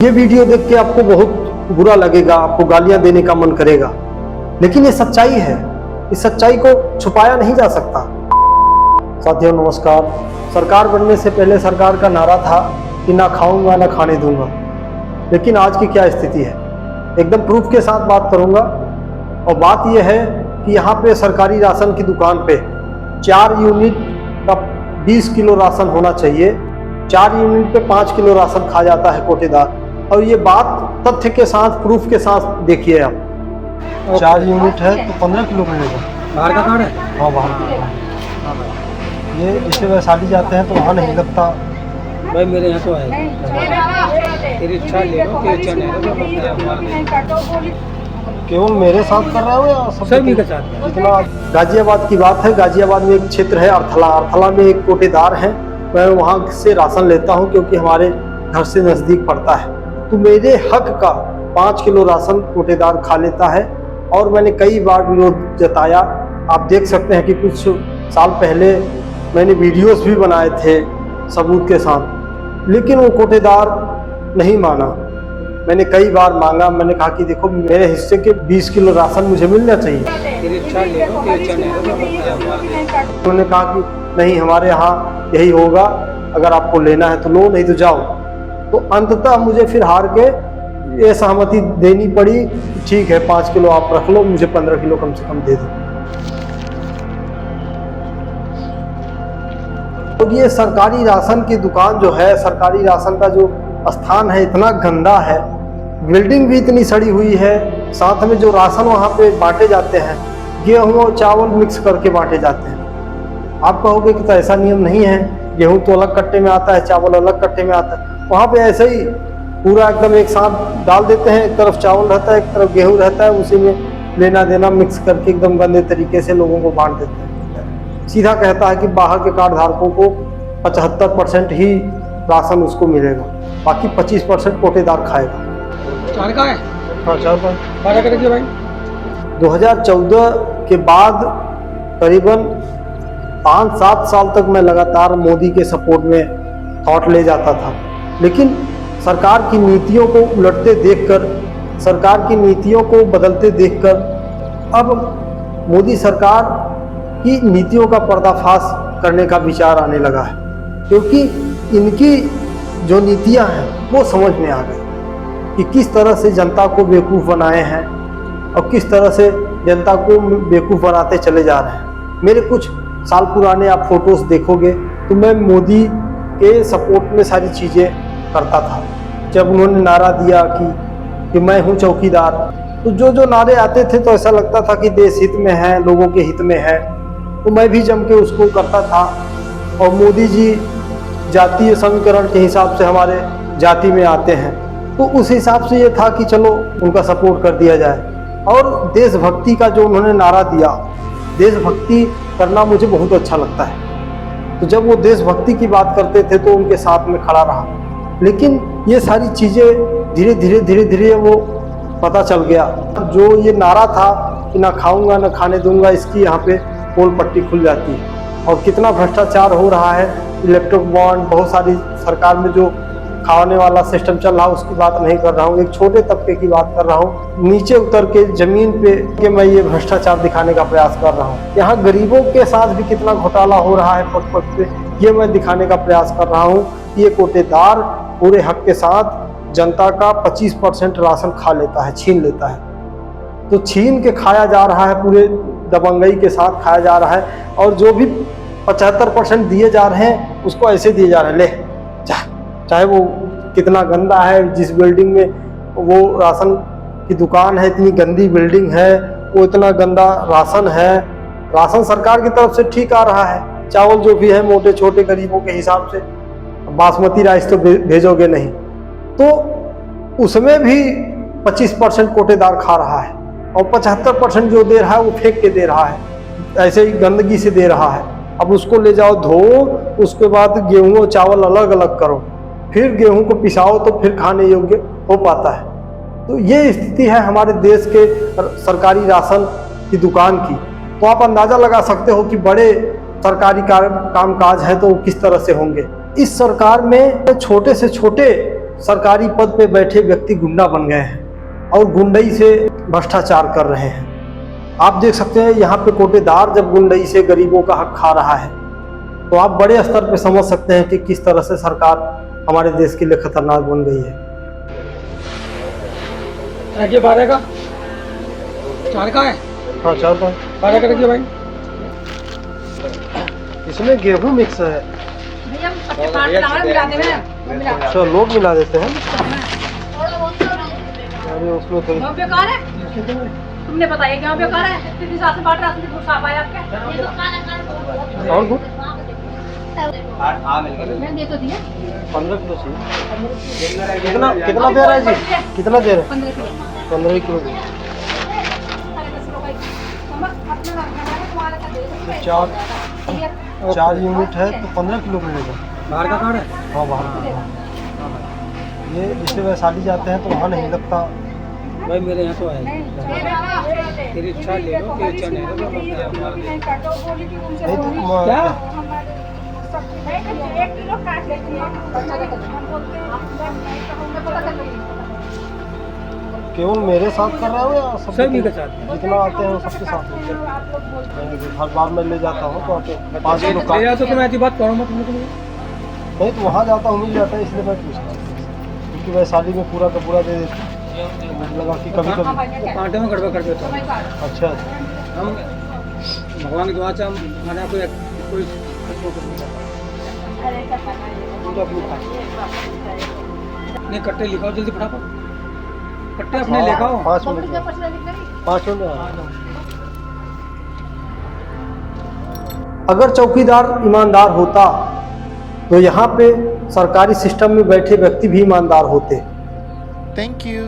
ये वीडियो देख के आपको बहुत बुरा लगेगा, आपको गालियां देने का मन करेगा, लेकिन ये सच्चाई है। इस सच्चाई को छुपाया नहीं जा सकता। साथियों नमस्कार। सरकार बनने से पहले सरकार का नारा था कि ना खाऊंगा ना खाने दूंगा, लेकिन आज की क्या स्थिति है एकदम प्रूफ के साथ बात करूंगा। और बात यह है कि यहाँ पे सरकारी राशन की दुकान पे 4 यूनिट का 20 किलो राशन होना चाहिए। 4 यूनिट पे 5 किलो राशन खा जाता है कोटेदार। और ये बात तथ्य के साथ प्रूफ के साथ देखिए आप। 4 यूनिट है तो 15 किलो मिलेगा। बाहर का कार्ड है? हाँ बाहर का। ये जैसे वैशाली जाते हैं तो वहाँ नहीं लगता भाई मेरे यहाँ तो है। तेरी इच्छा ले लो, तेरी इच्छा नहीं लो। केवल मेरे साथ कर रहे हो या सभी के साथ? जितना गाजियाबाद की बात है, गाजियाबाद में एक क्षेत्र है अर्थला। अर्थला में एक कोटेदार है, मैं वहाँ से राशन लेता हूँ क्योंकि हमारे घर से नज़दीक पड़ता है। तो मेरे हक का 5 किलो राशन कोटेदार खा लेता है। और मैंने कई बार विरोध जताया। आप देख सकते हैं कि कुछ साल पहले मैंने वीडियोस भी बनाए थे सबूत के साथ, लेकिन वो कोटेदार नहीं माना। मैंने कई बार मांगा, मैंने कहा कि देखो मेरे हिस्से के 20 किलो राशन मुझे मिलना चाहिए। तेरी इच्छा ले लो, तेरी इच्छा नहीं लो। उन्होंने कहा कि नहीं हमारे यहाँ यही होगा, अगर आपको लेना है तो लो, नहीं तो जाओ। तो अंततः मुझे फिर हार के ये सहमति देनी पड़ी, ठीक है 5 किलो आप रख लो, मुझे 15 किलो कम से कम दे दो। तो ये सरकारी राशन की दुकान जो है, सरकारी राशन का जो स्थान है इतना गंदा है, बिल्डिंग भी इतनी सड़ी हुई है, साथ में जो राशन वहाँ पे बांटे जाते हैं गेहूँ और चावल मिक्स करके बांटे जाते हैं। आप कहोगे कि तो ऐसा नियम नहीं है, गेहूँ तो अलग कट्टे में आता है, चावल अलग कट्टे में आता है। वहाँ पे ऐसे ही पूरा एकदम एक साथ डाल देते हैं, एक तरफ चावल रहता है एक तरफ गेहूँ रहता है, उसी में लेना देना मिक्स करके एकदम गंदे तरीके से लोगों को बांट देते हैं। सीधा कहता है कि बाहर के कार्ड धारकों को 75% ही राशन उसको मिलेगा, बाकी 25% कोटेदार खाएगा। चार का है? हाँ 4 बारह कर दिया भाई। 2014 के बाद करीबन 5-7 साल तक मैं लगातार मोदी के सपोर्ट में थॉट ले जाता था, लेकिन सरकार की नीतियों को उलटते देखकर, सरकार की नीतियों को बदलते देखकर अब मोदी सरकार की नीतियों का पर्दाफाश करने का विचार आने लगा है। क्योंकि इनकी जो नीतियां हैं वो समझ में आ गई कि किस तरह से जनता को बेवकूफ़ बनाए हैं और किस तरह से जनता को बेवकूफ़ बनाते चले जा रहे हैं। मेरे कुछ साल पुराने आप फोटोज़ देखोगे तो मैं मोदी के सपोर्ट में सारी चीज़ें करता था। जब उन्होंने नारा दिया कि मैं हूँ चौकीदार, तो जो नारे आते थे तो ऐसा लगता था कि देश हित में है, लोगों के हित में है, तो मैं भी जम के उसको करता था। और मोदी जी जातीय समीकरण के हिसाब से हमारे जाति में आते हैं, तो उस हिसाब से ये था कि चलो उनका सपोर्ट कर दिया जाए। और देशभक्ति का जो उन्होंने नारा दिया, देशभक्ति करना मुझे बहुत अच्छा लगता है, तो जब वो देशभक्ति की बात करते थे तो उनके साथ में खड़ा रहा। लेकिन ये सारी चीज़ें धीरे धीरे वो पता चल गया। जो ये नारा था कि ना खाऊंगा ना खाने दूंगा, इसकी यहाँ पे पोल पट्टी खुल जाती है। और कितना भ्रष्टाचार हो रहा है, इलेक्ट्रिक बॉन्ड, बहुत सारी सरकार में जो खाने वाला सिस्टम चल रहा है उसकी बात नहीं कर रहा हूँ, एक छोटे तबके की बात कर रहा हूँ। नीचे उतर के जमीन पे कि मैं ये भ्रष्टाचार दिखाने का प्रयास कर रहा हूँ। यहाँ गरीबों के साथ भी कितना घोटाला हो रहा है पट पट पे, ये मैं दिखाने का प्रयास कर रहा हूँ। ये कोटेदार पूरे हक के साथ जनता का 25% राशन खा लेता है, छीन लेता है। तो छीन के खाया जा रहा है, पूरे दबंगई के साथ खाया जा रहा है। और जो भी 75% दिए जा रहे हैं उसको ऐसे दिए जा रहे हैं, ले चाहे वो कितना गंदा है। जिस बिल्डिंग में वो राशन की दुकान है, इतनी गंदी बिल्डिंग है, वो इतना गंदा राशन है। राशन सरकार की तरफ से ठीक आ रहा है, चावल जो भी है मोटे छोटे गरीबों के हिसाब से, बासमती राइस तो भेजोगे नहीं, तो उसमें भी 25% कोटेदार खा रहा है। और 75% जो दे रहा है वो फेंक के दे रहा है, ऐसे ही गंदगी से दे रहा है। अब उसको ले जाओ धो, उसके बाद गेहूँ और चावल अलग अलग करो, फिर गेहूं को पिसाओ तो फिर खाने योग्य हो पाता है। तो ये स्थिति है हमारे देश के सरकारी राशन की दुकान की। तो आप अंदाज़ा लगा सकते हो कि बड़े सरकारी कामकाज है तो किस तरह से होंगे। इस सरकार में छोटे से छोटे सरकारी पद पे बैठे व्यक्ति गुंडा बन गए हैं और गुंडई से भ्रष्टाचार कर रहे हैं। आप देख सकते हैं यहाँ पे कोटेदार जब गुंडई से गरीबों का हक खा रहा है तो आप बड़े स्तर पे समझ सकते हैं कि किस तरह से सरकार हमारे देश के लिए खतरनाक बन गई है। ये 12 का 4 का है। हाँ 4 का 12 का रखिए भाई। इसमें गेहूं मिक्स है। अच्छा लोग मिला देते हैं। अरे उसमें तो तुमने बताया क्या बेकार है? इतने हिसाब से बांट रहा तुमने कुछ साफ आया आपके और गुड मैं दे तो दिया 15 किलो चाहिए। कितना कितना दे रहा है जी? कितना दे रहे हैं? 15 किलो 15 किलो। तो 4 यूनिट है तो 15 किलो मिलेगा। बाहर का कार्ड है। हाँ बाहर ये जैसे वैशाली जाते हैं तो वहाँ नहीं लगता। भाई मेरे यहाँ तो आएगा। तेरी इच्छा ले लो कि इच्छा नहीं लो नहीं तो क्या केवल मेरे साथ कर रहे हो या सभी के साथ? जितना आते हैं सबके साथ होते हैं? हर बार मैं ले जाता हूँ तो आके 5 किलो ले जाओ तो तुम्हें ऐसी बात करो मत मुझे। नहीं तो वहाँ जाता हूँ मिल जाता है इसलिए मैं पूछता हूँ क्योंकि वैशाली में पूरा का पूरा दे देती हूँ। मुझे लगा कि कभी कभी कांटे में गड़बड़ कर देता हूँ। अच्छा हम भगवान की दुआ से हम हमारे यहाँ कोई तो अपनी नहीं कट्टे लिखाओ जल्दी फटाफट। कट्टे अपने लिखाओ। 5 मिनट 5 मिनट। अगर चौकीदार ईमानदार होता तो यहाँ पे सरकारी सिस्टम में बैठे व्यक्ति भी ईमानदार होते। Thank you.